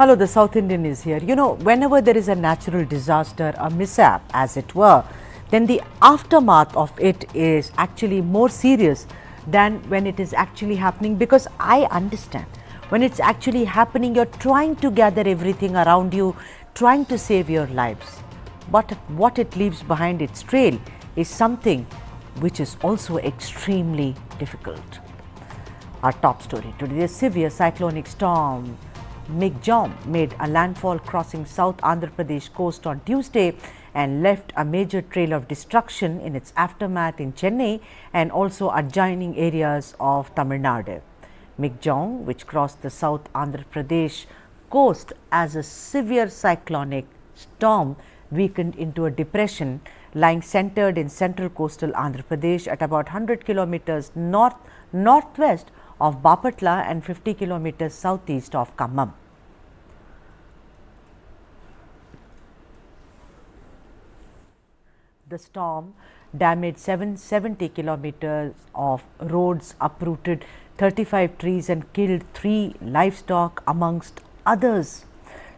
Hello, the South Indian is here. You know, whenever there is a natural disaster, a mishap as it were, then the aftermath of it is actually more serious than when it is actually happening, because I understand when it's actually happening, you're trying to gather everything around you, trying to save your lives. But what it leaves behind its trail is something which is also extremely difficult. Our top story today, the severe cyclonic storm Michaung made a landfall crossing South Andhra Pradesh coast on Tuesday and left a major trail of destruction in its aftermath in Chennai and also adjoining areas of Tamil Nadu. Michaung, which crossed the South Andhra Pradesh coast as a severe cyclonic storm, weakened into a depression lying centered in central coastal Andhra Pradesh at about 100 kilometers northwest of Bapatla and 50 kilometers southeast of Khammam. The storm damaged 770 kilometers of roads, uprooted 35 trees and killed 3 livestock amongst others.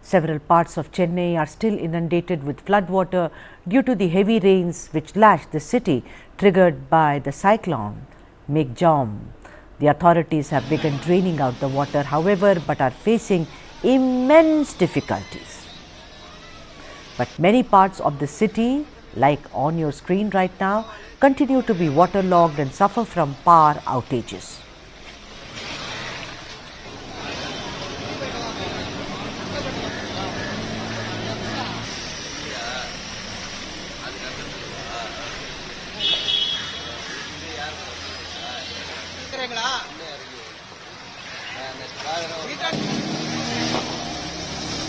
Several parts of Chennai are still inundated with floodwater due to the heavy rains which lashed the city, triggered by the cyclone Michaung. The authorities have begun draining out the water, however, but are facing immense difficulties. But many parts of the city, like on your screen right now, continue to be waterlogged and suffer from power outages.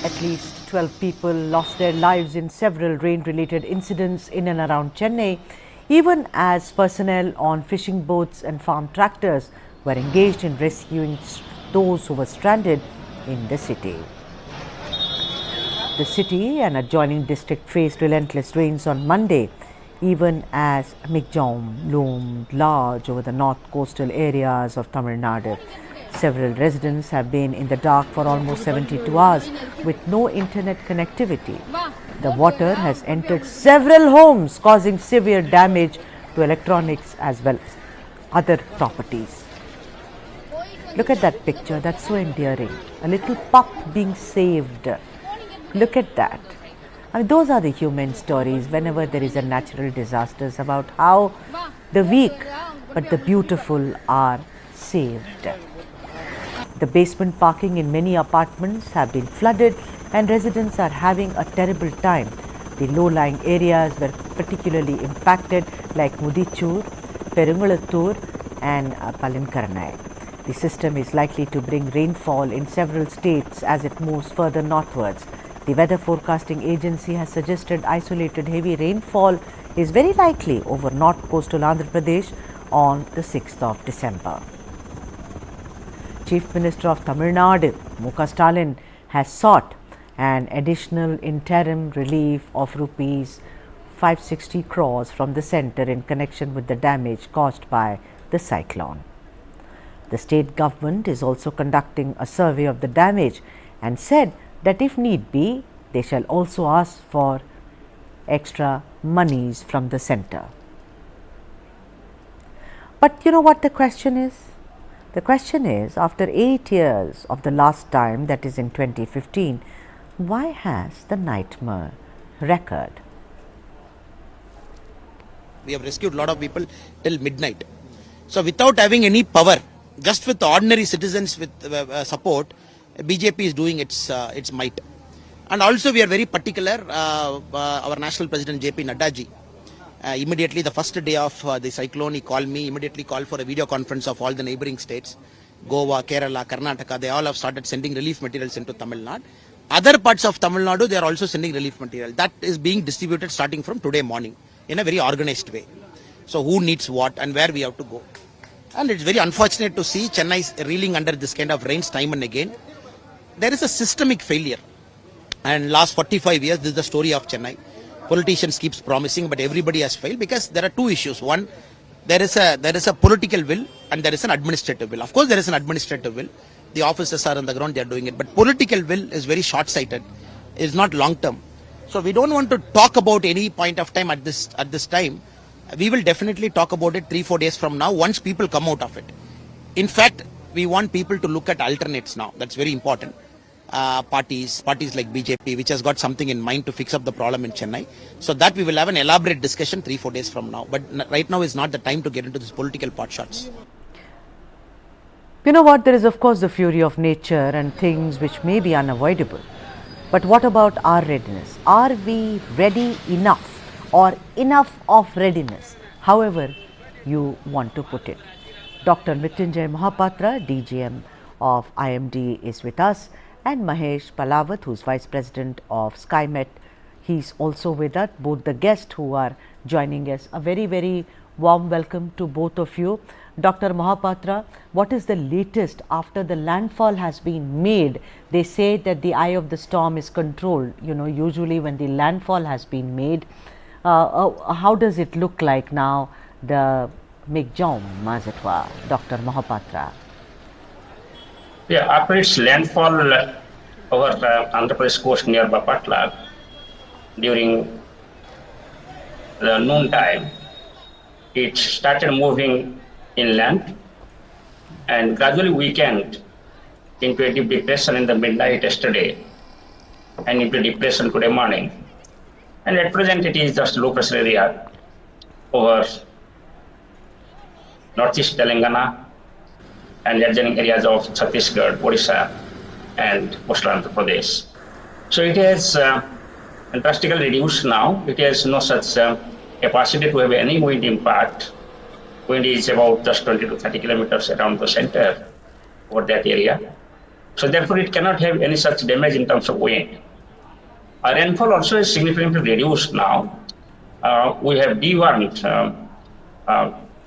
At least 12 people lost their lives in several rain-related incidents in and around Chennai, even as personnel on fishing boats and farm tractors were engaged in rescuing those who were stranded in the city. The city and adjoining district faced relentless rains on Monday, even as Michaung loomed large over the north coastal areas of Tamil Nadu. Several residents have been in the dark for almost 72 hours with no internet connectivity. The water has entered several homes, causing severe damage to electronics as well as other properties. Look at that picture, that's so endearing. A little pup being saved. Look at that. I mean, those are the human stories whenever there is a natural disaster, about how the weak but the beautiful are saved. The basement parking in many apartments have been flooded and residents are having a terrible time. The low-lying areas were particularly impacted, like Mudichur, Perungalattur and Palinkaranai. The system is likely to bring rainfall in several states as it moves further northwards. The Weather Forecasting Agency has suggested isolated heavy rainfall is very likely over north coastal Andhra Pradesh on the 6th of December. Chief Minister of Tamil Nadu, M.K. Stalin, has sought an additional interim relief of rupees 560 crores from the centre in connection with the damage caused by the cyclone. The state government is also conducting a survey of the damage and said that if need be, they shall also ask for extra monies from the centre. But you know what the question is? The question is, after 8 years of the last time, that is in 2015, why has the nightmare recurred? We have rescued a lot of people till midnight. So without having any power, just with ordinary citizens with support, BJP is doing its might. And also we are very particular, our national president JP Nadu ji, immediately the first day of the cyclone, he called me, immediately called for a video conference of all the neighbouring states, Goa, Kerala, Karnataka. They all have started sending relief materials into Tamil Nadu. Other parts of Tamil Nadu, they are also sending relief material. That is being distributed starting from today morning in a very organized way. So who needs what and where we have to go. And it's very unfortunate to see Chennai reeling under this kind of rains time and again. There is a systemic failure. And last 45 years, this is the story of Chennai. Politicians keeps promising, but everybody has failed because there are two issues. One, there is a political will and there is an administrative will. Of course, there is an administrative will. The officers are on the ground, they are doing it. But political will is very short-sighted. It's not long-term. So we don't want to talk about any point of time at this time. We will definitely talk about it 3-4 days from now once people come out of it. In fact, we want people to look at alternates now. That's very important. Parties like BJP, which has got something in mind to fix up the problem in Chennai. So that we will have an elaborate discussion 3-4 days from now. But right now is not the time to get into this political pot shots. You know what, there is of course the fury of nature and things which may be unavoidable. But what about our readiness? Are we ready enough or enough of readiness, however you want to put it? Dr. Mrityunjay Mohapatra, DGM of IMD is with us, and Mahesh Palawat, who is Vice President of SkyMet, he is also with us. Both the guests who are joining us, a very, very warm welcome to both of you. Dr. Mohapatra, what is the latest after the landfall has been made? They say that the eye of the storm is controlled. You know, usually when the landfall has been made, how does it look like now, the Michaung, as it were, Dr. Mohapatra? Yeah, after its landfall over Andhra Pradesh coast near Bapatla during the noon time, it started moving inland and gradually weakened into a deep depression in the midnight yesterday and into depression today morning. And at present it is just low pressure area over northeast Telangana and adjoining areas of Chhattisgarh, Odisha and coastal Andhra Pradesh. So it has drastically reduced now. It has no such capacity to have any wind impact. Wind is about just 20 to 30 kilometers around the center over that area. So therefore it cannot have any such damage in terms of wind. Our rainfall also is significantly reduced now. We have dewarmed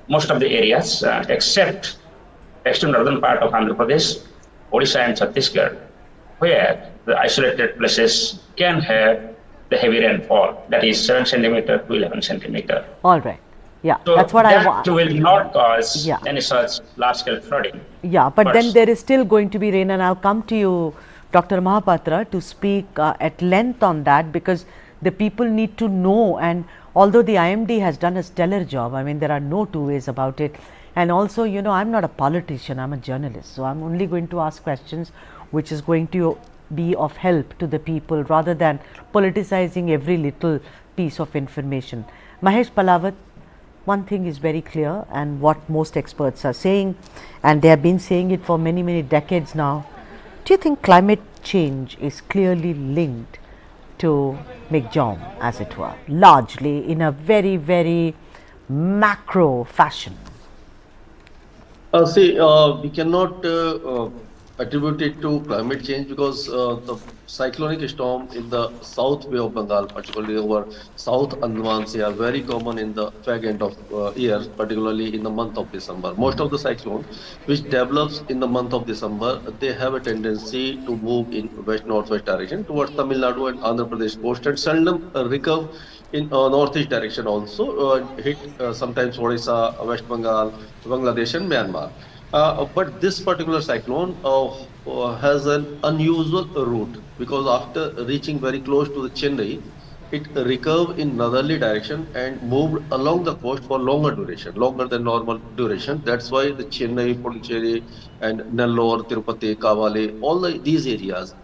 most of the areas except extreme northern part of Andhra Pradesh, Odisha and Chhattisgarh, where the isolated places can have the heavy rainfall, that is 7 centimeter to 11 centimeter. All right. Yeah, so that's what I want. That will not cause any such large-scale flooding. Yeah, but then there is still going to be rain, and I'll come to you, Dr. Mohapatra, to speak at length on that, because the people need to know. And although the IMD has done a stellar job, I mean, there are no two ways about it. And also, you know, I'm not a politician, I'm a journalist. So I'm only going to ask questions which is going to be of help to the people rather than politicizing every little piece of information. Mahesh Palawat, one thing is very clear, and what most experts are saying, and they have been saying it for many, many decades now. Do you think climate change is clearly linked to Michaung, as it were, largely in a very, very macro fashion? We cannot attribute it to climate change because the cyclonic storm in the South Bay of Bengal, particularly over South Andaman Sea, are very common in the fag end of year, particularly in the month of December. Most of the cyclones which develops in the month of December, they have a tendency to move in west-northwest direction towards Tamil Nadu and Andhra Pradesh coast, and seldom recover in northeast direction also, hit sometimes Odisha, West Bengal, Bangladesh and Myanmar. But this particular cyclone has an unusual route, because after reaching very close to the Chennai, it recurved in northerly direction and moved along the coast for longer duration, longer than normal duration. That's why the Chennai, Pondicherry and Nellore, Tirupati, Kavali, all these areas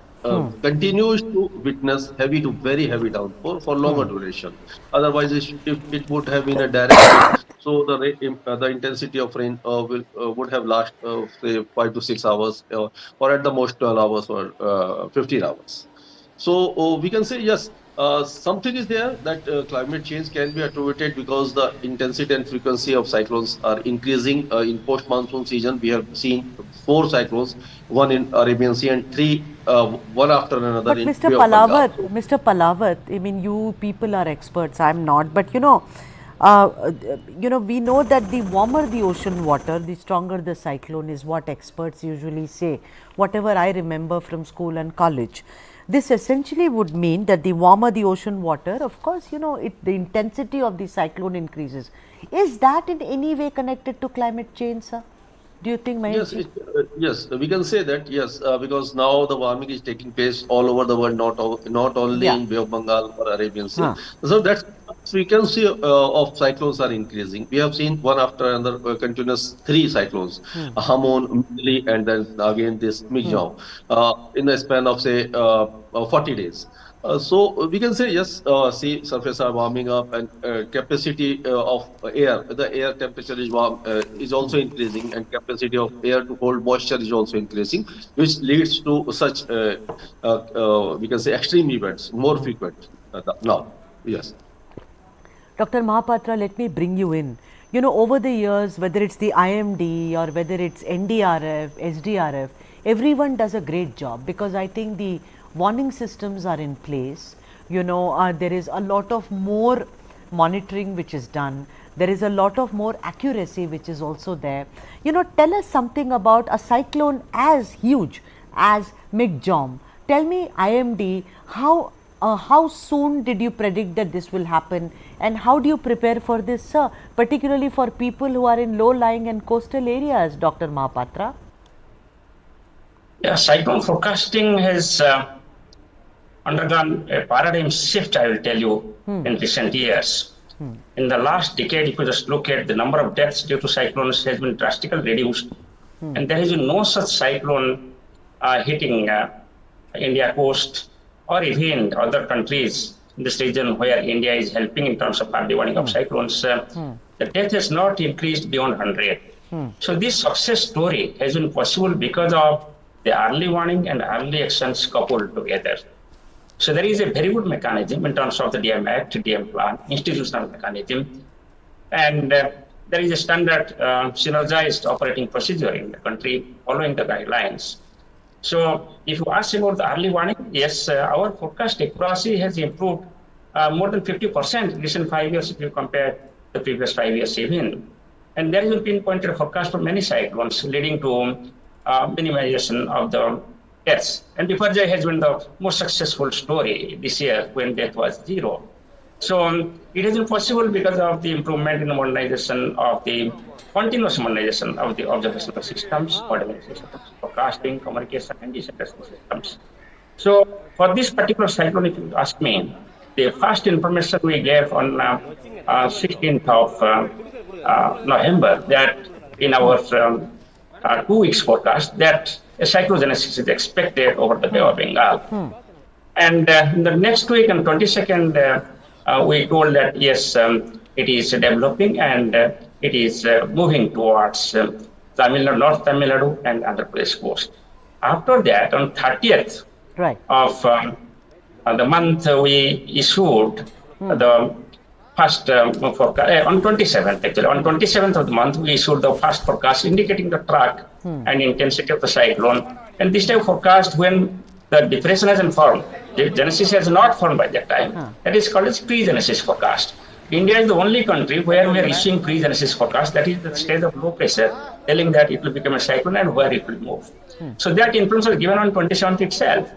continues to witness heavy to very heavy downpour for longer duration. Otherwise, if it would have been a direct hit, so the intensity of rain would have lasted say 5 to 6 hours, or at the most 12 hours or 15 hours. So we can say yes, something is there that climate change can be attributed because the intensity and frequency of cyclones are increasing in post-monsoon season. We have seen 4 cyclones, 1 in Arabian Sea and 3 one after another. But in Mr. Palawat, I mean, you people are experts, I'm not, but we know that the warmer the ocean water, the stronger the cyclone is, what experts usually say, whatever I remember from school and college. This essentially would mean that the warmer the ocean water, of course, the intensity of the cyclone increases. Is that in any way connected to climate change, sir? Do you think, Yes, Mahesh? yes, we can say that, yes, because now the warming is taking place all over the world, not only Yeah. in Bay of Bengal or Arabian Sea. Huh. So that's frequency of cyclones are increasing. We have seen one after another continuous three cyclones, Hamon, Mili, and then again this Mijaung, in a span of say 40 days. So we can say yes, sea surface are warming up and capacity of air, the air temperature is is also increasing, and capacity of air to hold moisture is also increasing, which leads to such we can say extreme events more frequent now. Yes. Dr. Mahapatra, let me bring you in. You know, over the years, whether it's the IMD or whether it's NDRF, SDRF, everyone does a great job, because I think the warning systems are in place. You know, there is a lot of more monitoring which is done. There is a lot of more accuracy which is also there. You know, tell us something about a cyclone as huge as Michaung. Tell me, IMD, how soon did you predict that this will happen, and how do you prepare for this, sir, particularly for people who are in low-lying and coastal areas, Dr. Mahapatra? Yeah, cyclone forecasting has undergone a paradigm shift, I will tell you, in recent years. In the last decade, if you just look at the number of deaths due to cyclones has been drastically reduced. And there has been no such cyclone hitting India coast or even other countries in this region where India is helping in terms of early warning of cyclones. The death has not increased beyond 100. So this success story has been possible because of the early warning and early actions coupled together. So there is a very good mechanism in terms of the DM Act, DM plan, institutional mechanism, and there is a standard synergized operating procedure in the country following the guidelines. So if you ask about the early warning, yes, our forecast accuracy has improved more than 50% in recent 5 years if you compare the previous 5 years even. And there has been pinpointed forecast for many cyclones leading to minimization of the deaths. And Biparjoy has been the most successful story this year when death was zero. So it has been possible because of the improvement in the modernization of the continuous modernization of the observational systems, organization, forecasting, communication, and decentralization systems. So for this particular cyclone, if you ask me, the first information we gave on 16th of November that in our 2 weeks forecast that a cyclogenesis is expected over the Bay of Bengal. And in the next week, on 22nd, we told that yes, it is developing and it is moving towards Tamil Nadu, North Tamil Nadu and Andhra Pradesh coast. After that, on 30th of the month, we issued the first forecast, on 27th actually, on 27th of the month, we issued the first forecast indicating the track and intensity of the cyclone. And this time forecast when the depression hasn't formed, the genesis has not formed by that time, that is called as pre-genesis forecast. India is the only country where we are issuing pre-genesis forecast, that is the stage of low pressure, telling that it will become a cyclone and where it will move. So that influence was given on 27th itself.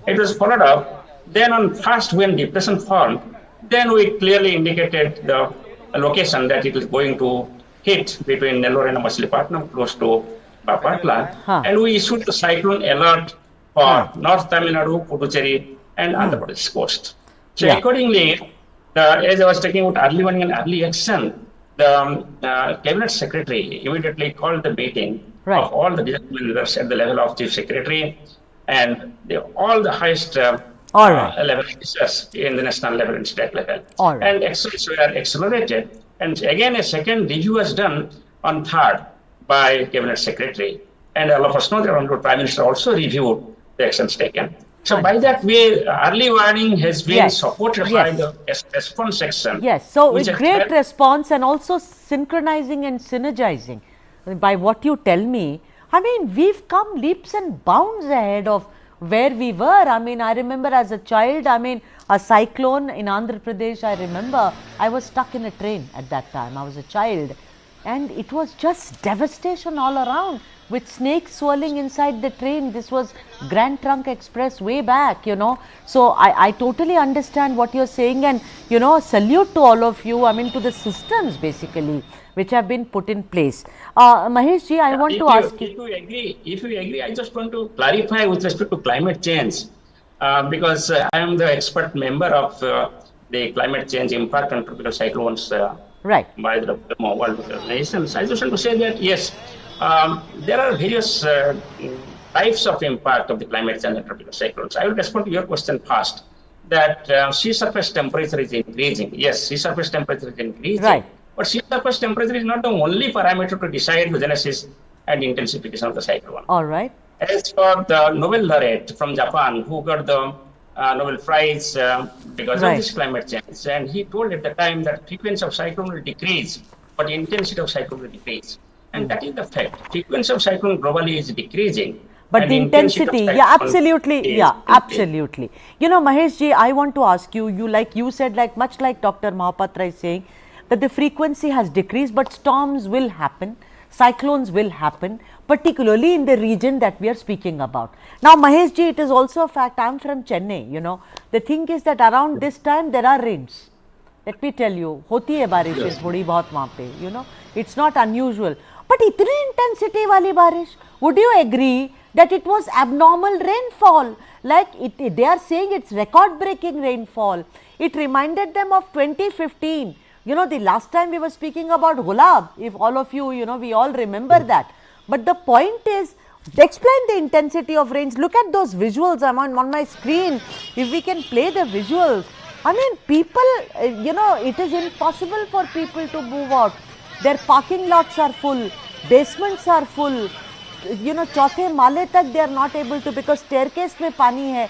It was followed up. Then on first when depression formed, then we clearly indicated the location that it is going to hit between Nellore and Machilipatnam, close to Bapatla. And we issued the cyclone alert for North Tamil Nadu, Puducherry, and Andhra Pradesh coast. So accordingly, as I was talking about early warning and early action, the cabinet secretary immediately called the meeting of all the disaster managers at the level of chief secretary and all the highest level officers in the national level and state level. And actions were accelerated. And again, a second review was done on 3rd by cabinet secretary. And all of us know that Honorable Prime Minister also reviewed the actions taken. So by that way, early warning has been supported by the response section. Yes, so great response and also synchronizing and synergizing. By what you tell me, I mean, we've come leaps and bounds ahead of where we were. I mean, I remember as a child, I mean, a cyclone in Andhra Pradesh, I remember I was stuck in a train at that time. I was a child and it was just devastation all around. with snakes swirling inside the train. This was Grand Trunk Express way back, you know. So I totally understand what you're saying, and you know, salute to all of you. I mean, to the systems basically which have been put in place. Mahesh ji, I want to ask you. If you agree, I just want to clarify with respect to climate change, because I am the expert member of the climate change impact on tropical cyclones Right. by the World Nations. I just want to say that yes, there are various types of impact of the climate change and tropical cyclones. I will respond to your question first. That sea surface temperature is increasing. Yes, sea surface temperature is increasing. Right. But sea surface temperature is not the only parameter to decide the genesis and intensification of the cyclone. All right. As for the Nobel laureate from Japan, who got the Nobel Prize because of this climate change, and he told at the time that frequency of cyclone will decrease, but intensity of cyclone will decrease. And that is the fact. Frequency of cyclone globally is decreasing. But the intensity, yeah, absolutely, absolutely. You know, Mahesh ji, I want to ask you, you said, like much like Dr. Mahapatra is saying, that the frequency has decreased, but storms will happen, cyclones will happen, particularly in the region that we are speaking about. Now, Mahesh ji, it is also a fact, I am from Chennai, you know, the thing is that around this time there are rains. Let me tell you, hoti hai barishes thodi bahut wahan pe, you know, it's not unusual. But itni intensity wali barish, would you agree that it was abnormal rainfall? Like they are saying it's record-breaking rainfall. It reminded them of 2015. You know, the last time we were speaking about Gulab, if all of you, you know, we all remember that. But the point is, explain the intensity of rains. Look at those visuals. I'm on my screen. If we can play the visuals. I mean, people, you know, it is impossible for people to move out. Their parking lots are full, basements are full, you know, chauthe male tak they are not able to because staircase mein pani hai.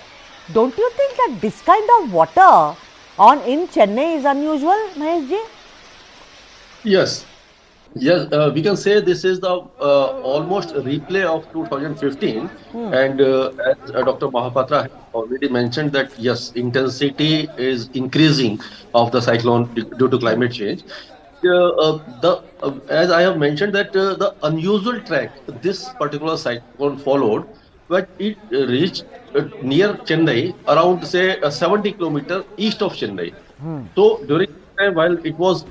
Don't you think that this kind of water in Chennai is unusual, Mahesh ji? Yes. Yes, we can say this is the almost replay of 2015, and as Dr. Mahapatra has already mentioned that yes, intensity is increasing of the cyclone due to climate change. As I have mentioned that the unusual track this particular cyclone followed, but it reached near Chennai, around say 70 kilometers east of Chennai. So during time while it was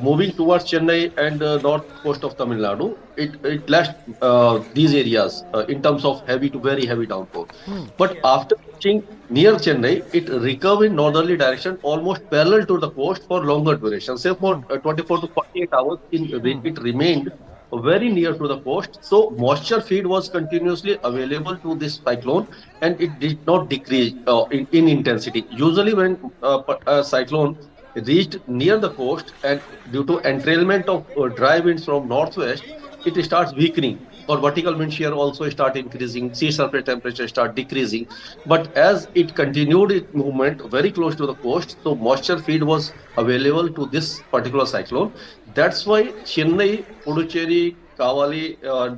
moving towards Chennai and north coast of Tamil Nadu, it lashed these areas in terms of heavy to very heavy downpour. But after reaching near Chennai, it recovered in northerly direction, almost parallel to the coast for longer duration. Say for 24 to 48 hours, it remained very near to the coast. So moisture feed was continuously available to this cyclone, and it did not decrease in intensity. Usually, when a cyclone reached near the coast and due to entrailment of dry winds from northwest, it starts weakening, or vertical wind shear also start increasing, sea surface temperature start decreasing. But as it continued its movement very close to the coast, so moisture feed was available to this particular cyclone. That's why Chennai, Puducherry, Kavali, and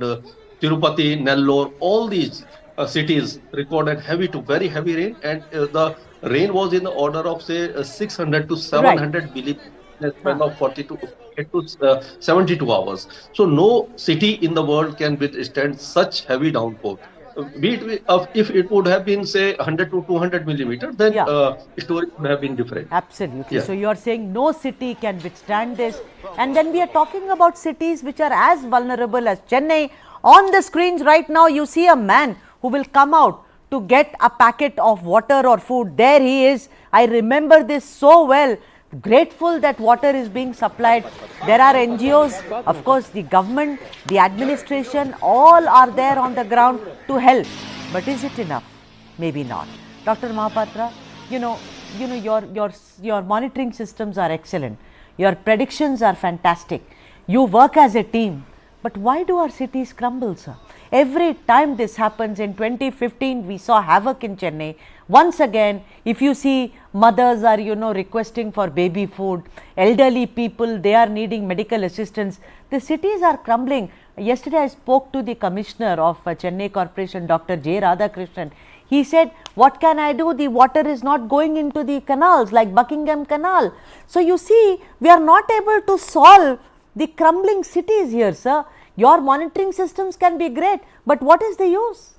Tirupati, Nellore, all these cities recorded heavy to very heavy rain, and the rain was in the order of say 600 to 700 millimeters in a span of 42 to 72 hours. So no city in the world can withstand such heavy downpour. If it would have been say 100 to 200 millimeters, then story would have been different. Absolutely. So you are saying no city can withstand this, and then we are talking about cities which are as vulnerable as Chennai. On the screens right now, you see a man who will come out to get a packet of water or food. There he is. I remember this so well. Grateful that water is being supplied. There are NGOs, of course, the government, the administration, all are there on the ground to help. But is it enough? Maybe not. Dr. Mahapatra, your monitoring systems are excellent. Your predictions are fantastic. You work as a team. But why do our cities crumble, sir? Every time this happens, in 2015, we saw havoc in Chennai. Once again, if you see mothers are, requesting for baby food, elderly people, they are needing medical assistance. The cities are crumbling. Yesterday, I spoke to the commissioner of Chennai Corporation, Dr. J. Radhakrishnan. He said, what can I do? The water is not going into the canals like Buckingham Canal. So you see, we are not able to solve the crumbling cities here, sir. Your monitoring systems can be great, but what is the use?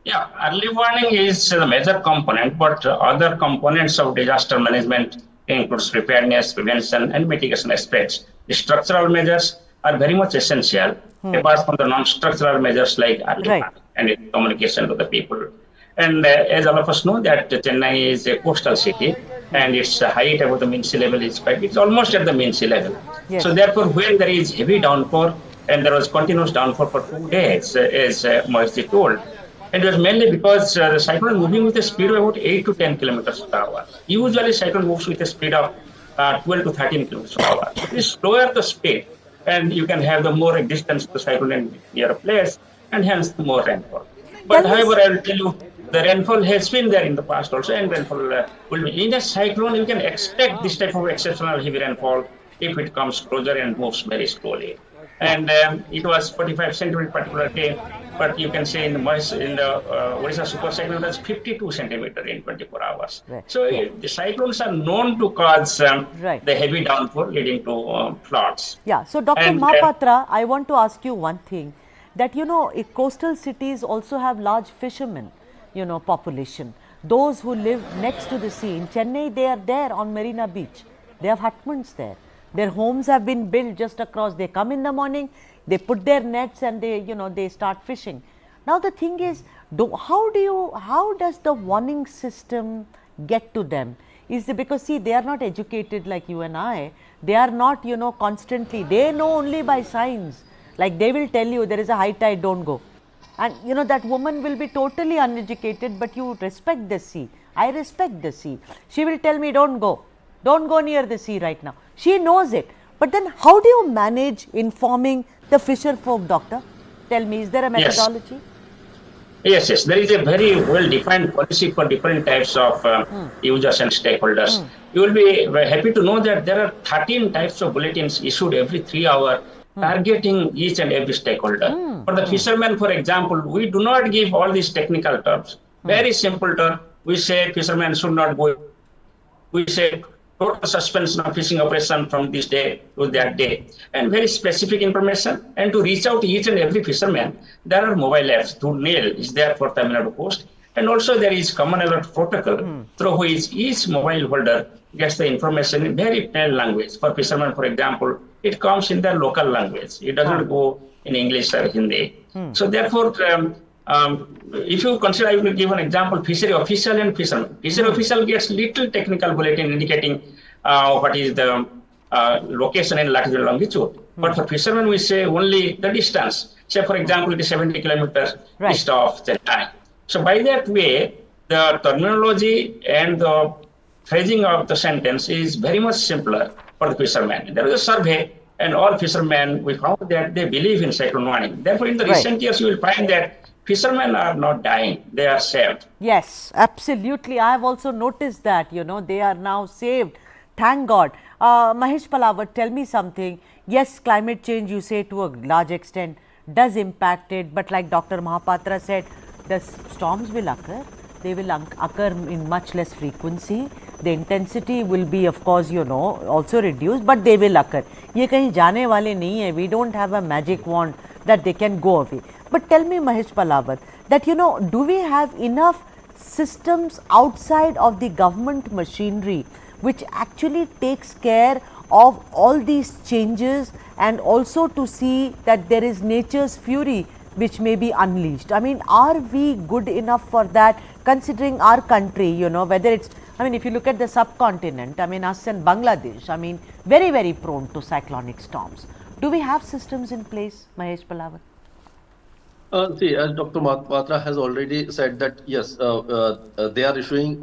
Yeah, early warning is the major component, but other components of disaster management includes preparedness, prevention, and mitigation aspects. The structural measures are very much essential, apart from the non-structural measures like early warning and communication to the people. And as all of us know that Chennai is a coastal city, and its height above the mean sea level is it's almost at the mean sea level. Yes. So therefore, when there is heavy downpour, and there was continuous downpour for 2 days, as Moisti told, and it was mainly because the cyclone moving with a speed of about 8 to 10 kilometers per hour. Usually, cyclone moves with a speed of 12 to 13 kilometers per hour. It is slower the speed, and you can have the more distance to the cyclone in near a place, and hence the more rainfall. But however, I will tell you, the rainfall has been there in the past also, and rainfall will be. In a cyclone, you can expect this type of exceptional heavy rainfall if it comes closer and moves very slowly. And it was 45 centimeters particular day, but you can say in the Odisha super cyclone that's 52 centimeters in 24 hours. So the cyclones are known to cause the heavy downpour leading to floods. Yeah. So Dr. Mahapatra, I want to ask you one thing, that coastal cities also have large fishermen, population. Those who live next to the sea. In Chennai, they are there on Marina Beach. They have hutments there. Their homes have been built just across. They come in the morning, they put their nets, and they start fishing. Now the thing is, how does the warning system get to them? Is it because, see, they are not educated like you and I. They are not, constantly. They know only by signs. Like they will tell you there is a high tide, don't go. And that woman will be totally uneducated, but you respect the sea. I respect the sea. She will tell me, don't go. Don't go near the sea right now. She knows it. But then how do you manage informing the fisher folk, doctor? Tell me, is there a methodology? Yes. There is a very well-defined policy for different types of users and stakeholders. You will be very happy to know that there are 13 types of bulletins issued every 3 hours targeting each and every stakeholder. For the fishermen, for example, we do not give all these technical terms. Very simple term. We say fishermen should not go. We say total suspension of fishing operation from this day to that day, and very specific information. And to reach out to each and every fisherman, there are mobile apps. Through Nail is there for Tamil Nadu coast, and also there is common alert protocol through which each mobile holder gets the information in very plain language. For fishermen, for example, it comes in their local language. It doesn't go in English or Hindi. So therefore, if you consider, I will give an example, fishery official and fisherman. Fishery official gets little technical bulletin indicating what is the location and latitude and longitude. But for fishermen, we say only the distance. Say, for example, it is 70 kilometers east of Chennai. So by that way, the terminology and the phrasing of the sentence is very much simpler for the fishermen. There is a survey, and all fishermen, we found that they believe in cyclone warning. Therefore, in the recent years, you will find that fishermen are not dying, they are saved. Yes, absolutely. I have also noticed that, they are now saved. Thank God. Mahesh Palawat, tell me something. Yes, climate change, you say, to a large extent does impact it, but like Dr. Mahapatra said, the storms will occur. They will occur in much less frequency. The intensity will be, of course, also reduced, but they will occur. Ye kahin jaane wale nahi hai. We don't have a magic wand that they can go away. But tell me, Mahesh Palawat, that, do we have enough systems outside of the government machinery which actually takes care of all these changes, and also to see that there is nature's fury which may be unleashed? I mean, are we good enough for that, considering our country, whether it's, if you look at the subcontinent, us and Bangladesh, very, very prone to cyclonic storms. Do we have systems in place, Mahesh Palawat? See, as Dr. Mahapatra has already said that yes, they are issuing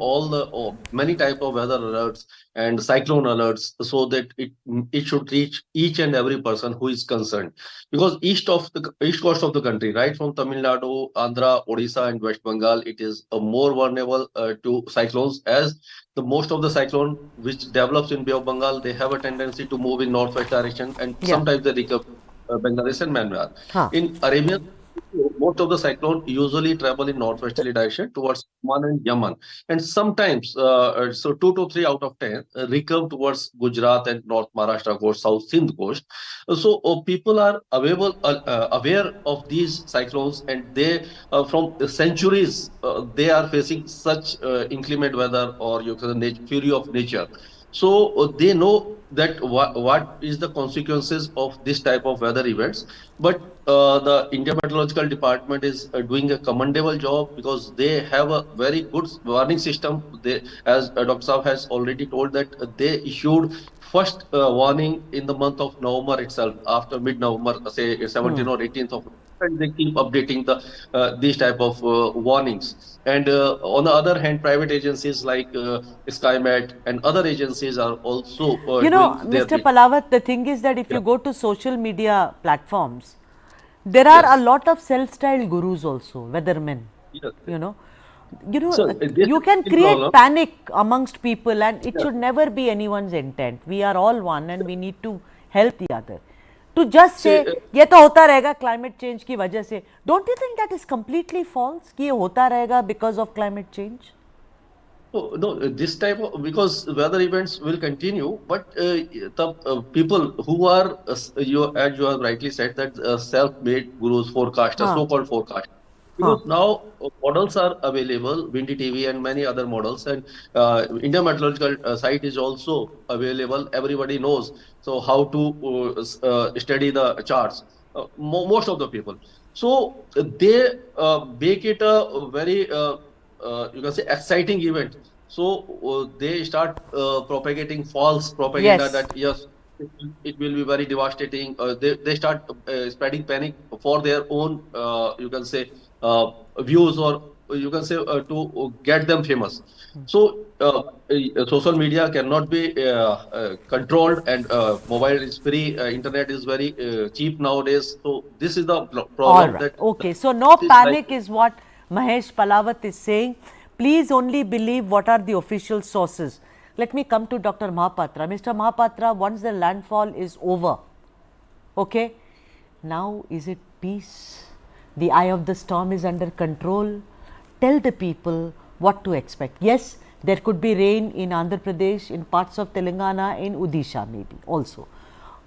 many type of weather alerts and cyclone alerts so that it should reach each and every person who is concerned. Because east coast of the country, right from Tamil Nadu, Andhra, Odisha, and West Bengal, it is more vulnerable to cyclones, as the most of the cyclone which develops in Bay of Bengal, they have a tendency to move in northwest direction, and sometimes they recover Bangladesh and Myanmar. In Arabian, most of the cyclone usually travel in northwesterly direction towards Oman and Yemen, and sometimes so 2 to 3 out of 10 recurve towards Gujarat and North Maharashtra coast, South Sindh coast. So people are aware of these cyclones, and they from centuries they are facing such inclement weather, or you can say fury of nature. So they know that what is the consequences of this type of weather events. But the India Meteorological Department is doing a commendable job, because they have a very good warning system. They, as Dr. Saab has already told, that they issued first warning in the month of November itself, after mid-November, say 17th or 18th of, and they keep updating the these type of warnings. And on the other hand, private agencies like SkyMet and other agencies are also You know, doing their Mr. bit. Palawat, the thing is that if you go to social media platforms, there are Yes. a lot of self-styled gurus also, weathermen. Yes. You know, So this you can is the create problem. panic amongst people, and it Yeah. should never be anyone's intent. We are all one, and we need to help the other. To just say ये तो होता रहेगा climate change की वजह से, don't you think that is completely false? कि ये होता रहेगा because of climate change? Oh, no, this type of, because weather events will continue, but the people who are, you, as you have rightly said, that self-made gurus, forecasters, हाँ, so-called forecasters, हाँ, because now models are available, Windy TV and many other models, and India Meteorological site is also available. Everybody knows so how to study the charts. Most of the people, so they make it a very you can say exciting event. So they start propagating false propaganda yes. that yes, it will be very devastating. They start spreading panic for their own you can say views, or you can say to get them famous. So social media cannot be controlled, and mobile is free, internet is very cheap nowadays. So this is the All problem, right. that Okay. So no this is like, panic is what Mahesh Palawat is saying. Please only believe what are the official sources. Let me come to Dr. Mahapatra. Mr. Mahapatra, once the landfall is over, okay, now is it peace? The eye of the storm is under control. Tell the people what to expect. Yes, there could be rain in Andhra Pradesh, in parts of Telangana, in Odisha maybe also.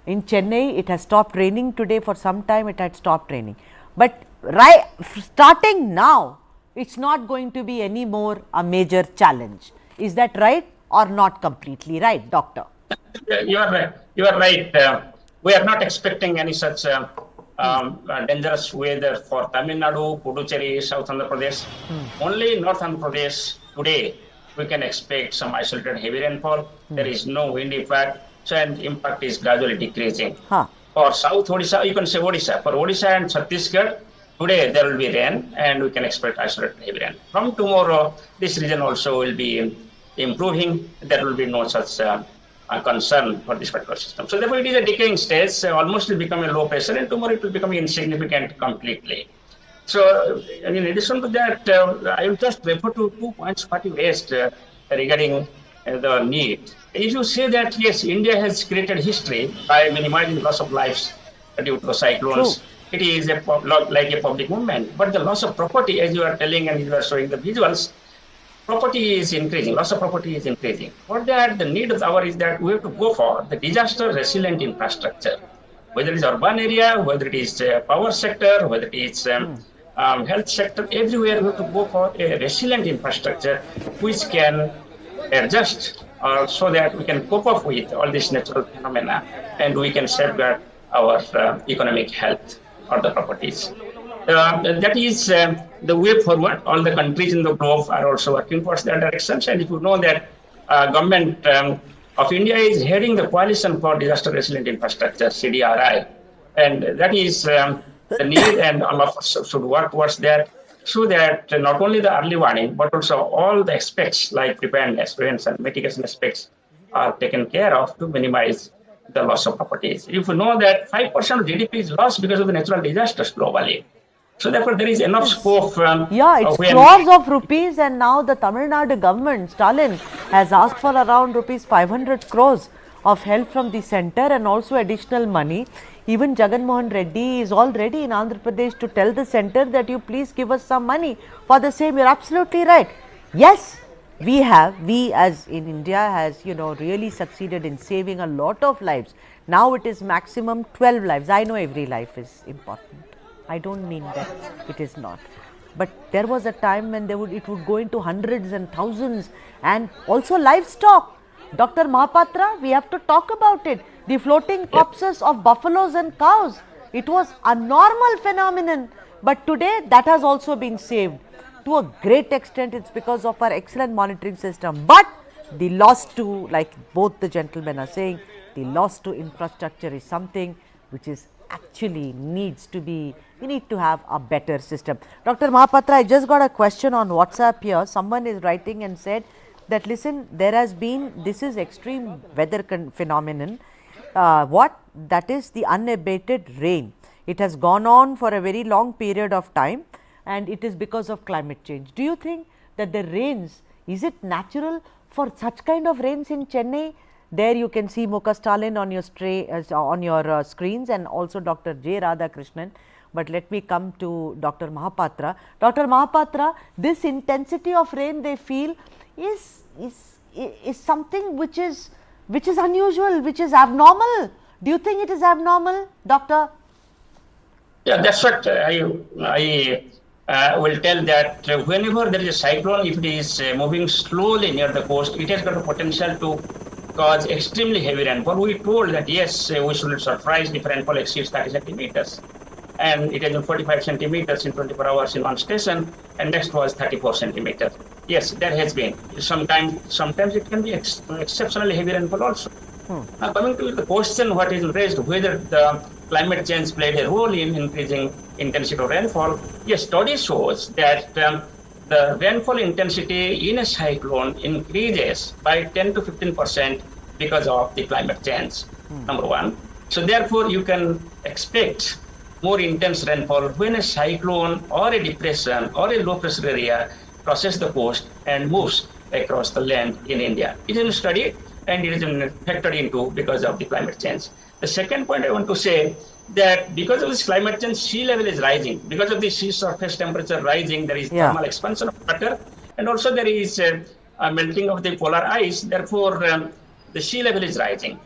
In Chennai, it has stopped raining today. For some time it had stopped raining. But right, starting now, it's not going to be any more a major challenge. Is that right or not completely right, doctor? Yeah, you are right. You are right. We are not expecting any such dangerous weather for Tamil Nadu, Puducherry, South Andhra Pradesh. Only North Andhra Pradesh today we can expect some isolated heavy rainfall. There is no wind impact, so and impact is gradually decreasing. Huh. For South Odisha, you can say Odisha. For Odisha and Chhattisgarh, today there will be rain, and we can expect isolated heavy rain. From tomorrow, this region also will be improving. There will be no such concern for this particular system. So therefore, it is a decaying stage. Almost will become a low pressure, and tomorrow it will become insignificant completely. So in addition to that, I will just refer to 2 points what you raised regarding the need. If you say that yes, India has created history by minimizing loss of lives due to the cyclones. True. It is like a public movement, but the loss of property, as you are telling and you are showing the visuals, property is increasing, loss of property is increasing. For that, the need of our is that we have to go for the disaster resilient infrastructure, whether it is urban area, whether it is power sector, whether it is health sector, everywhere we have to go for a resilient infrastructure which can adjust so that we can cope up with all these natural phenomena, and we can safeguard our economic health or the properties. That is the way forward. All the countries in the globe are also working towards that direction. And if you know that government of India is heading the Coalition for Disaster Resilient Infrastructure, CDRI, and that is the need, and all of us should work towards that, so that not only the early warning, but also all the aspects like preparedness, prevention, mitigation aspects are taken care of to minimize the loss of properties. If you know that 5% of GDP is lost because of the natural disasters globally. So therefore, there is enough scope. Yeah, it's crores of rupees, and now the Tamil Nadu government, Stalin, has asked for around rupees 500 crores of help from the center and also additional money. Even Jagan Mohan Reddy is all ready in Andhra Pradesh to tell the center that you please give us some money for the same. You're absolutely right. Yes, we as in India has, really succeeded in saving a lot of lives. Now it is maximum 12 lives. I know every life is important. I don't mean that it is not. But there was a time when it would go into hundreds and thousands, and also livestock. Dr. Mahapatra, we have to talk about it. The floating corpses of buffaloes and cows. It was a normal phenomenon, but today that has also been saved. To a great extent, it's because of our excellent monitoring system. But the loss to, like both the gentlemen are saying, the loss to infrastructure is something which is actually needs to be, we need to have a better system. Dr. Mahapatra, I just got a question on WhatsApp here. Someone is writing and said that, listen, there has been, this is extreme weather phenomenon. That is the unabated rain. It has gone on for a very long period of time, and it is because of climate change. Do you think that the rains, is it natural for such kind of rains in Chennai? There you can see Mukha Stalin on your screens, and also Dr. J. Radhakrishnan. But let me come to Dr. Mahapatra. Dr. Mahapatra, this intensity of rain they feel is something which is unusual, which is abnormal. Do you think it is abnormal, Doctor? Yeah, that's what I will tell that whenever there is a cyclone, if it is moving slowly near the coast, it has got the potential to cause extremely heavy rainfall. We told that yes, we should not surprise if rainfall exceeds 30 centimeters. And it has been 45 centimeters in 24 hours in one station, and next was 34 centimeters. Yes, there has been. Sometimes it can be exceptionally heavy rainfall also. Now, coming to the question what is raised, whether the climate change played a role in increasing intensity of rainfall, yes, study shows that the rainfall intensity in a cyclone increases by 10 to 15% because of the climate change, number one. So therefore, you can expect more intense rainfall when a cyclone or a depression or a low pressure area crosses the coast and moves across the land in India. It is studied and it is factored into because of the climate change. The second point I want to say that because of this climate change, sea level is rising. Because of the sea surface temperature rising, there is thermal expansion of water, and also there is a melting of the polar ice. Therefore, the sea level is rising.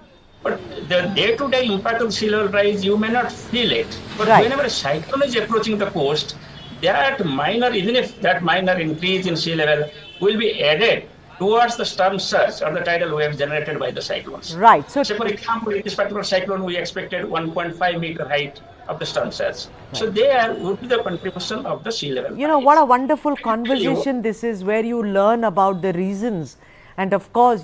But the day-to-day impact of sea level rise, you may not feel it. But whenever a cyclone is approaching the coast, even if that minor increase in sea level will be added towards the storm surge or the tidal waves generated by the cyclones. Right. So for example, in this particular cyclone, we expected 1.5 meter height of the storm surge. Right. So there would be the contribution of the sea level. What a wonderful conversation this is, where you learn about the reasons. And of course,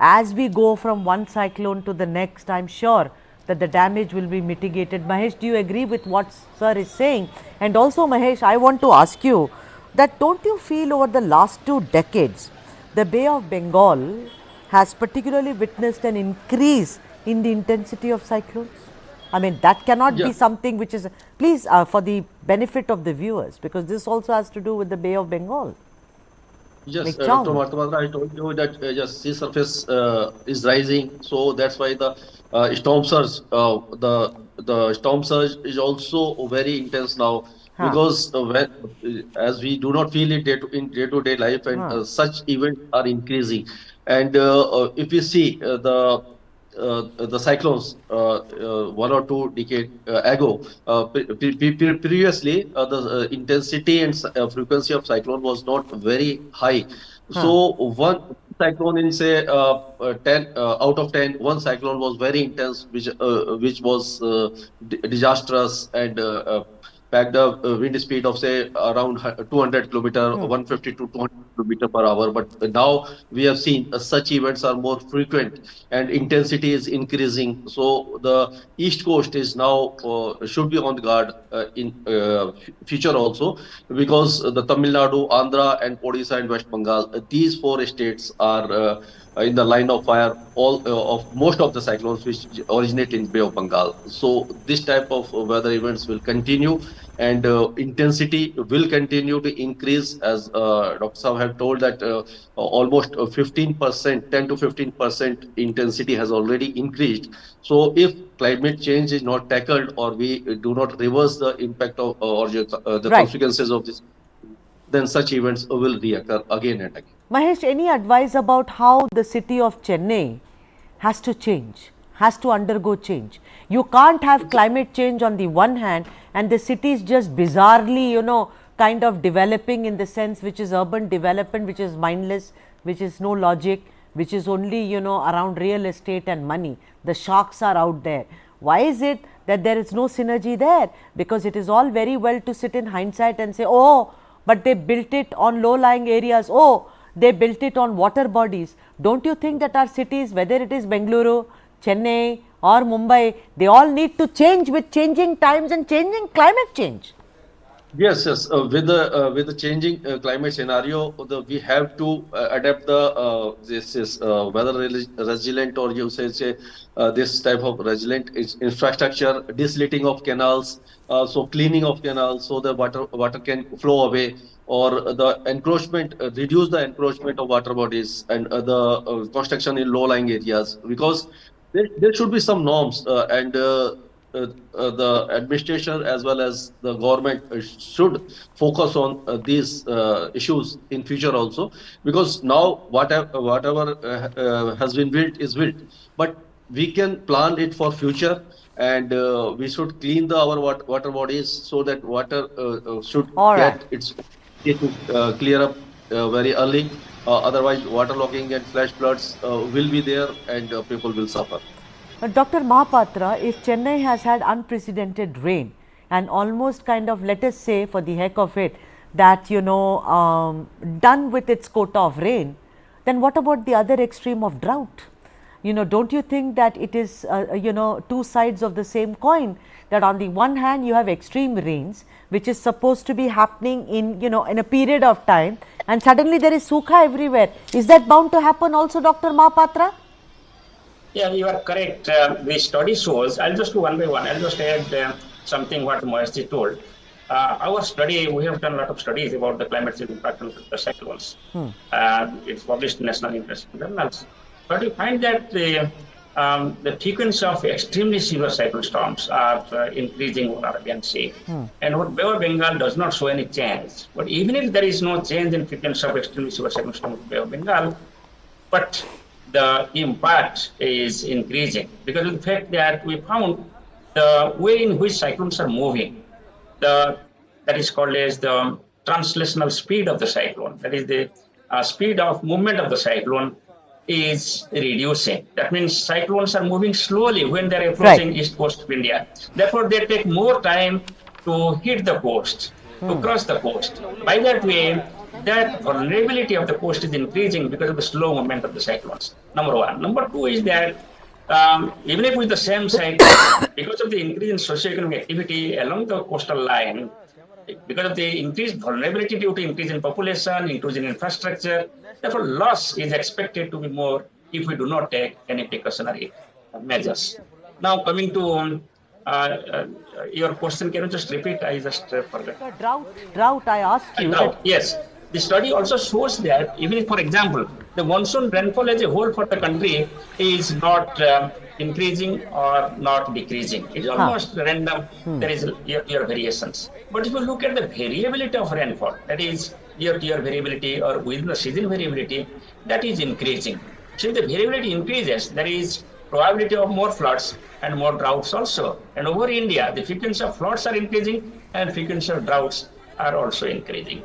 as we go from one cyclone to the next, I'm sure that the damage will be mitigated. Mahesh, do you agree with what sir is saying? And also, Mahesh, I want to ask you that don't you feel over the last 2 decades, the Bay of Bengal has particularly witnessed an increase in the intensity of cyclones? I mean, that cannot be something which is, please, for the benefit of the viewers, because this also has to do with the Bay of Bengal. Yes, Dr. Mahapatra, I told you that sea surface is rising, so that's why the storm surge, the storm surge is also very intense now, because as we do not feel it in day-to-day life, and such events are increasing. And if you see the cyclones 1 or 2 decades ago, previously the intensity and frequency of cyclone was not very high. So one cyclone in say 10 out of 10, one cyclone was very intense, which was disastrous and packed a wind speed of say around 200 kilometer, 150 to 200 kilometer per hour. But now we have seen such events are more frequent and intensity is increasing. So the East Coast is now should be on guard in future also, because the Tamil Nadu, Andhra, and Odisha and West Bengal, these 4 states are in the line of fire all of most of the cyclones which originate in Bay of Bengal. So this type of weather events will continue, and intensity will continue to increase, as Dr. Saab have told that almost 15%, 10 to 15% intensity has already increased. So if climate change is not tackled, or we do not reverse the impact of or the Right. consequences of this, then such events will reoccur again and again. Mahesh, any advice about how the city of Chennai has to change, has to undergo change? You can't have climate change on the one hand and the city is just bizarrely, kind of developing in the sense which is urban development, which is mindless, which is no logic, which is only, around real estate and money. The sharks are out there. Why is it that there is no synergy there? Because it is all very well to sit in hindsight and say, oh, but they built it on low-lying areas. Oh, they built it on water bodies. Don't you think that our cities, whether it is Bengaluru, Chennai or Mumbai, they all need to change with changing times and changing climate change? Yes, yes. With the changing climate scenario, we have to adapt the this is weather resilient, or you say this type of resilient infrastructure, desilting of canals, so cleaning of canals so the water can flow away, or the encroachment, reduce the encroachment of water bodies, and the construction in low-lying areas, because there should be some norms, and the administration as well as the government should focus on these issues in future also, because now whatever has been built is built, but we can plan it for future, and we should clean our water bodies so that water should Alright. get its clear up very early. Otherwise, waterlogging and flash floods will be there, and people will suffer. Dr. Mahapatra, if Chennai has had unprecedented rain and almost kind of, let us say for the heck of it, that done with its quota of rain, then what about the other extreme of drought? Don't you think that it is two sides of the same coin, that on the one hand you have extreme rains which is supposed to be happening in in a period of time, and suddenly there is sukha everywhere. Is that bound to happen also, Dr. Mahapatra? Yeah, you are correct. The study shows, I'll just do one by one. I'll just add something what Mahesh told. Our study, we have done a lot of studies about the climate change impact on the cyclones. It's published in national international journals. But we find that the frequency of extremely severe cyclone storms are increasing over Arabian Sea. And what Bay of Bengal does not show any change. But even if there is no change in frequency of extremely severe cyclone storms in Bay of Bengal, but the impact is increasing because of the fact that we found the way in which cyclones are moving, that is called as the translational speed of the cyclone, that is the speed of movement of the cyclone is reducing. That means cyclones are moving slowly when they're approaching east coast of India. Therefore, they take more time to hit the coast, to cross the coast. By that way, that vulnerability of the coast is increasing because of the slow movement of the cyclones. Number one. Number two is that even if with the same cyclone, because of the increase in socioeconomic activity along the coastal line, because of the increased vulnerability due to increase in population, increase in infrastructure, therefore loss is expected to be more if we do not take any precautionary measures. Now coming to your question, can you just repeat? I just forgot. Drought, I asked you. Drought, yes. The study also shows that even if, for example, the monsoon rainfall as a whole for the country is not increasing or not decreasing. It is almost random. There is year variations. But if you look at the variability of rainfall, that is year-to-year variability or within the season variability, that is increasing. So if the variability increases, there is probability of more floods and more droughts also. And over India, the frequency of floods are increasing and frequency of droughts are also increasing.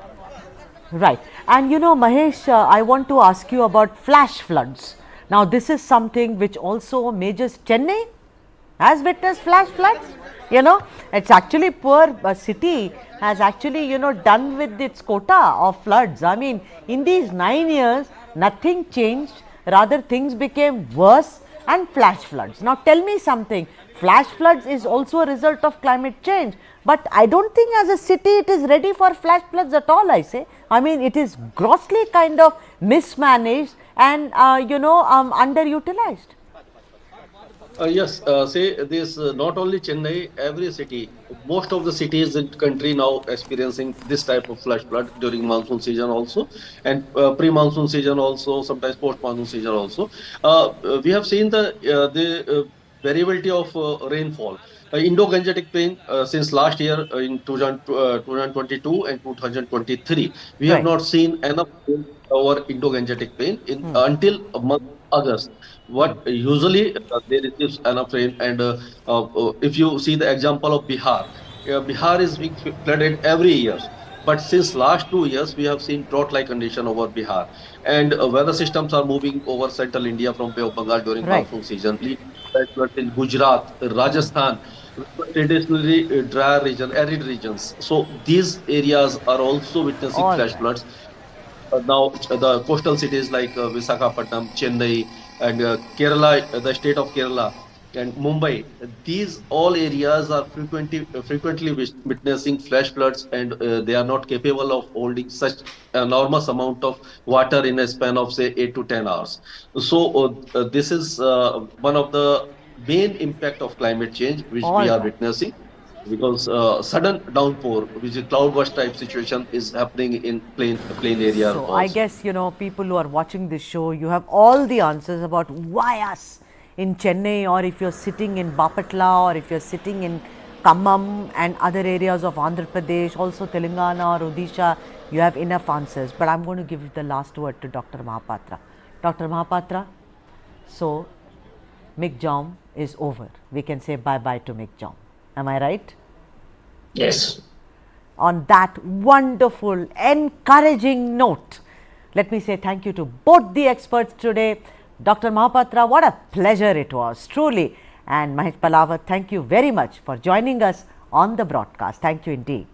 Right. And Mahesh, I want to ask you about flash floods. Now, this is something which also majors Chennai has witnessed flash floods. It's actually poor city has actually, done with its quota of floods. I mean, in these 9 years, nothing changed. Rather, things became worse. and flash floods. Now tell me something, flash floods is also a result of climate change, but I don't think as a city it is ready for flash floods at all, I say. I mean, it is grossly kind of mismanaged and underutilized. Yes, say this not only Chennai, every city, most of the cities in country now experiencing this type of flash flood during monsoon season also, and pre-monsoon season also, sometimes post-monsoon season also. We have seen the variability of rainfall. Indo-Gangetic plain since last year in 2022 and 2023, we have Right. not seen enough rain over Indo-Gangetic plain in until a month August. What usually they receive enough rain, and if you see the example of Bihar, Bihar is being flooded every year. But since last 2 years, we have seen drought-like condition over Bihar, and weather systems are moving over central India from Bay of Bengal during Right. monsoon season. Floods in Gujarat, Rajasthan, traditionally dry region, arid regions. So these areas are also witnessing All flash right. floods. Now the coastal cities like Visakhapatnam, Chennai, and Kerala, the state of Kerala, and Mumbai. These all areas are frequently witnessing flash floods, and they are not capable of holding such enormous amount of water in a span of say 8 to 10 hours. So this is one of the main impact of climate change which we All are right. witnessing, because sudden downpour, which is cloudburst type situation, is happening in plain area So I also. guess, people who are watching this show, you have all the answers about why us in Chennai, or if you're sitting in Bapatla, or if you're sitting in Khammam and other areas of Andhra Pradesh, also Telangana or Odisha, you have enough answers. But I'm going to give the last word to Dr. Mahapatra. Dr. Mahapatra, so Michaung is over. We can say bye-bye to Michaung. Am I right? Yes. On that wonderful, encouraging note, let me say thank you to both the experts today. Dr. Mahapatra, what a pleasure it was, truly. And Mahesh Palawat, thank you very much for joining us on the broadcast. Thank you indeed.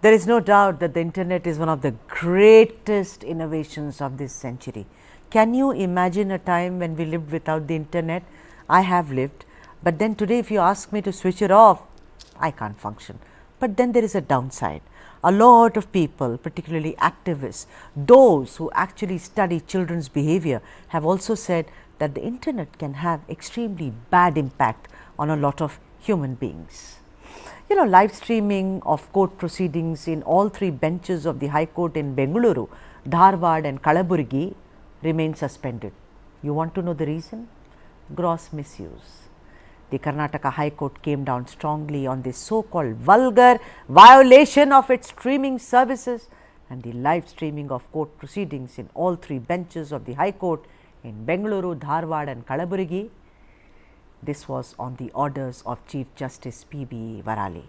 There is no doubt that the internet is one of the greatest innovations of this century. Can you imagine a time when we lived without the internet? I have lived, but then today if you ask me to switch it off, I can't function. But then there is a downside. A lot of people, particularly activists, those who actually study children's behavior, have also said that the internet can have extremely bad impact on a lot of human beings. Live streaming of court proceedings in all three benches of the High Court in Bengaluru, Dharwad and Kalaburgi remain suspended. You want to know the reason? Gross misuse. The Karnataka High Court came down strongly on this so-called vulgar violation of its streaming services, and the live streaming of court proceedings in all three benches of the High Court in Bengaluru, Dharwad and Kalaburgi. This was on the orders of Chief Justice P.B. Varali.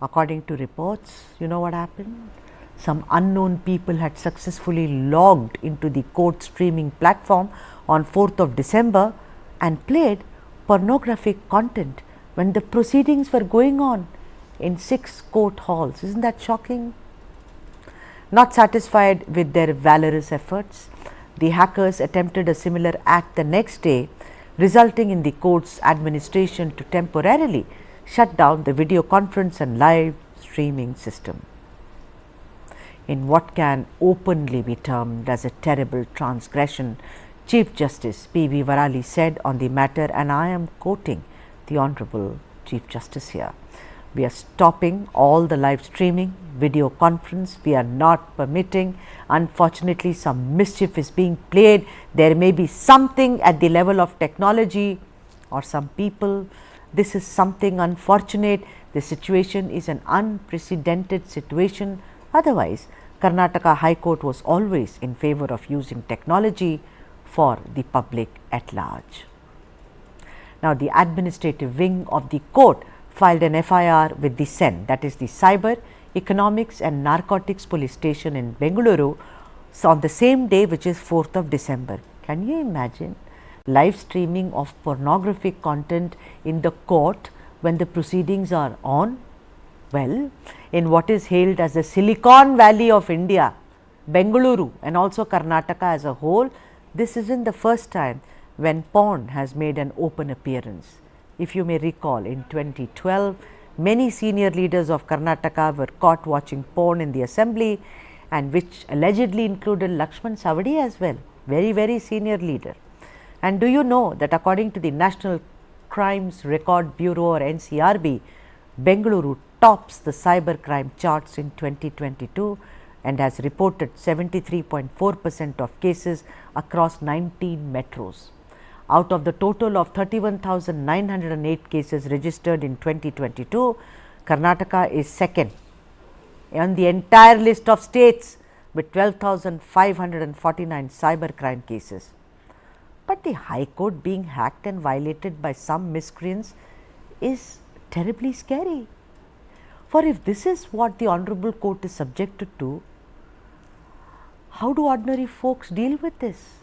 According to reports, you know what happened? Some unknown people had successfully logged into the court streaming platform on 4th of December and played pornographic content when the proceedings were going on in 6 court halls. Isn't that shocking? Not satisfied with their valorous efforts, the hackers attempted a similar act the next day, resulting in the court's administration to temporarily shut down the video conference and live streaming system. In what can openly be termed as a terrible transgression, Chief Justice P.B. Varali said on the matter, and I am quoting the Honorable Chief Justice here, We are stopping all the live streaming, video conference. We are not permitting. Unfortunately, some mischief is being played. There may be something at the level of technology or some people. This is something unfortunate. The situation is an unprecedented situation. Otherwise, Karnataka High Court was always in favor of using technology for the public at large. Now, the administrative wing of the court filed an FIR with the CEN, that is the Cyber, Economics and Narcotics Police Station in Bengaluru, so on the same day, which is 4th of December. Can you imagine live streaming of pornographic content in the court when the proceedings are on? Well, in what is hailed as the Silicon Valley of India, Bengaluru and also Karnataka as a whole, this isn't the first time when porn has made an open appearance. If you may recall, in 2012, many senior leaders of Karnataka were caught watching porn in the assembly, and which allegedly included Lakshman Savadi as well, very senior leader. And do you know that according to the National Crimes Record Bureau or NCRB, Bengaluru tops the cyber crime charts in 2022 and has reported 73.4% of cases across 19 metros. Out of the total of 31,908 cases registered in 2022, Karnataka is second on the entire list of states with 12,549 cyber crime cases. But the High Court being hacked and violated by some miscreants is terribly scary. For if this is what the Honorable Court is subjected to, how do ordinary folks deal with this?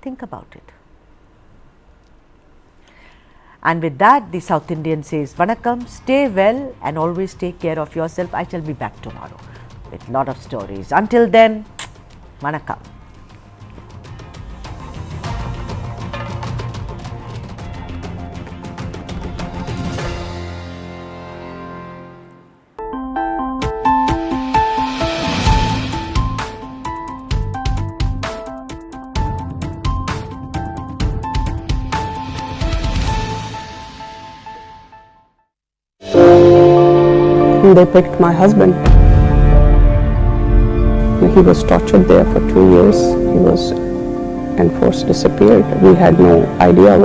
Think about it. And with that, the South Indian says, Vanakkam, stay well and always take care of yourself. I shall be back tomorrow with a lot of stories. Until then, Vanakkam. They picked my husband. He was tortured there for 2 years. He was enforced disappeared. We had no idea